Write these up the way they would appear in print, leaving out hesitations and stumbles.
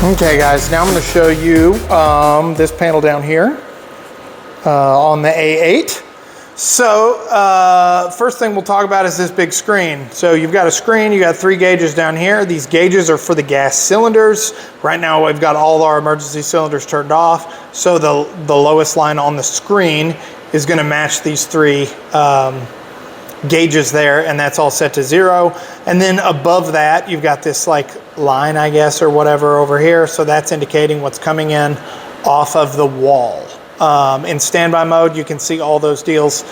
Okay guys, now I'm going to show you this panel down here on the A8. So first thing we'll talk about is this big screen. So you've got a screen, you got 3 gauges down here. These gauges are for the gas cylinders. Right now we've got all our emergency cylinders turned off. So the lowest line on the screen is going to match these 3 gauges there, and that's all set to 0. And then above that you've got this like line, I guess, or whatever over here. So that's indicating what's coming in off of the wall. In standby mode, you can see all those deals,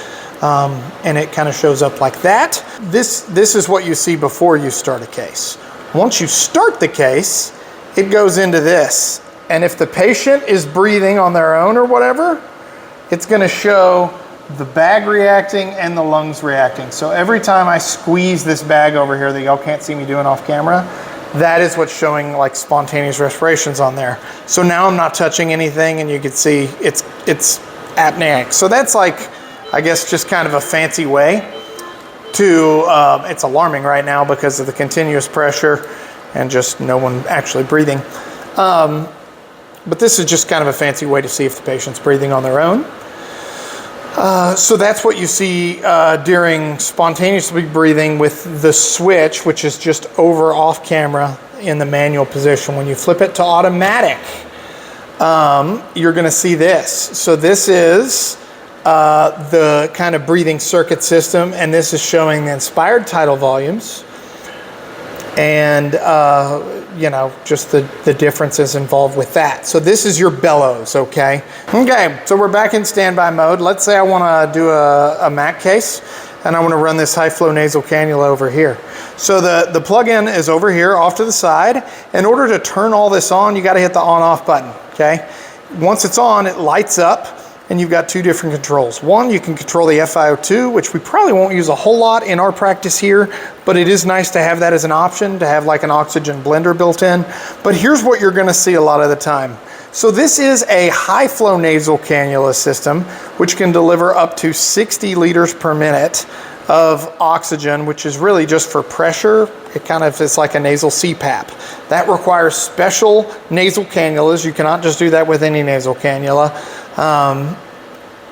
and it kind of shows up like that. This is what you see before you start a case. Once you start the case, it goes into this. And if the patient is breathing on their own or whatever, it's going to show the bag reacting and the lungs reacting. So every time I squeeze this bag over here that y'all can't see me doing off camera, that is what's showing like spontaneous respirations on there. So now I'm not touching anything, and you can see it's apneic. So that's like, I guess, just kind of a fancy way to, it's alarming right now because of the continuous pressure and just no one actually breathing. But this is just kind of a fancy way to see if the patient's breathing on their own. So that's what you see during spontaneously breathing with the switch, which is just over off camera in the manual position. When you flip it to automatic, you're going to see this. So this is the kind of breathing circuit system, and this is showing the inspired tidal volumes and you know, just the differences involved with that. So this is your bellows, okay? Okay, so we're back in standby mode. Let's say I want to do a MAC case, and I want to run this high flow nasal cannula over here. So the plug-in is over here off to the side. In order to turn all this on, you got to hit the on-off button, okay? Once it's on, it lights up, and you've got 2 different controls. One, you can control the FiO2, which we probably won't use a whole lot in our practice here, but it is nice to have that as an option, to have like an oxygen blender built in. But here's what you're gonna see a lot of the time. So this is a high flow nasal cannula system, which can deliver up to 60 liters per minute of oxygen, which is really just for pressure. It kind of is like a nasal CPAP. That requires special nasal cannulas. You cannot just do that with any nasal cannula.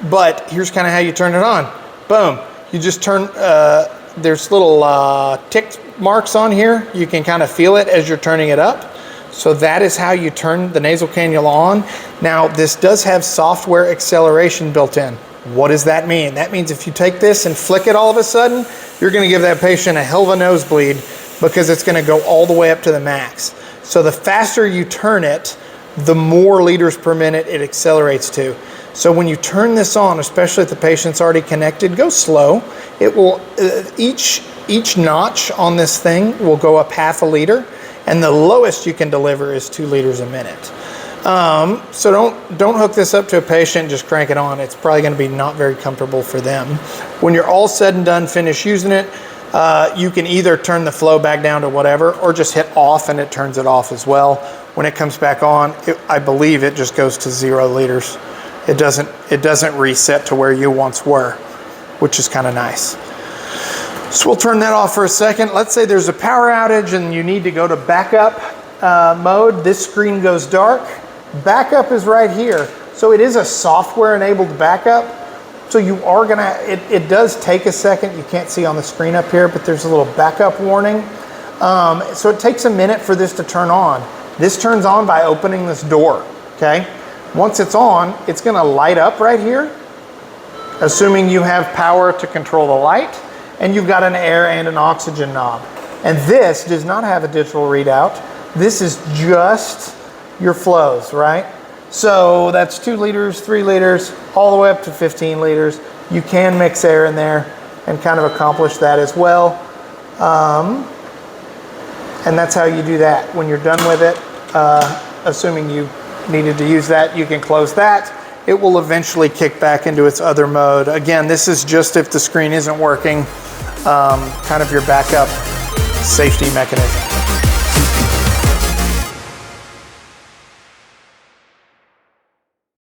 But here's kind of how you turn it on. Boom. You just turn, there's little tick marks on here. You can kind of feel it as you're turning it up. So that is how you turn the nasal cannula on. Now, this does have software acceleration built in. What does that mean? That means if you take this and flick it all of a sudden, you're going to give that patient a hell of a nosebleed, because it's going to go all the way up to the max. So the faster you turn it, the more liters per minute it accelerates to. So when you turn this on, especially if the patient's already connected, go slow. It will, each notch on this thing will go up ½ liter, and the lowest you can deliver is 2 liters a minute. So don't hook this up to a patient, just crank it on. It's probably going to be not very comfortable for them. When you're all said and done, finish using it, you can either turn the flow back down to whatever, or just hit off and it turns it off as well. When it comes back on, I believe it just goes to 0 liters. It doesn't reset to where you once were, which is kind of nice. So we'll turn that off for a second. Let's say there's a power outage and you need to go to backup mode. This screen goes dark. Backup is right here. So it is a software enabled backup. So you are gonna, it does take a second. You can't see on the screen up here, but there's a little backup warning. So it takes a minute for this to turn on. This turns on by opening this door, okay? Once it's on, it's gonna light up right here, assuming you have power to control the light, and you've got an air and an oxygen knob. And this does not have a digital readout. This is just your flows, right? So that's 2 liters, 3 liters, all the way up to 15 liters. You can mix air in there and kind of accomplish that as well. And that's how you do that. When you're done with it, assuming you needed to use that, you can close that. It will eventually kick back into its other mode. Again, this is just if the screen isn't working, kind of your backup safety mechanism.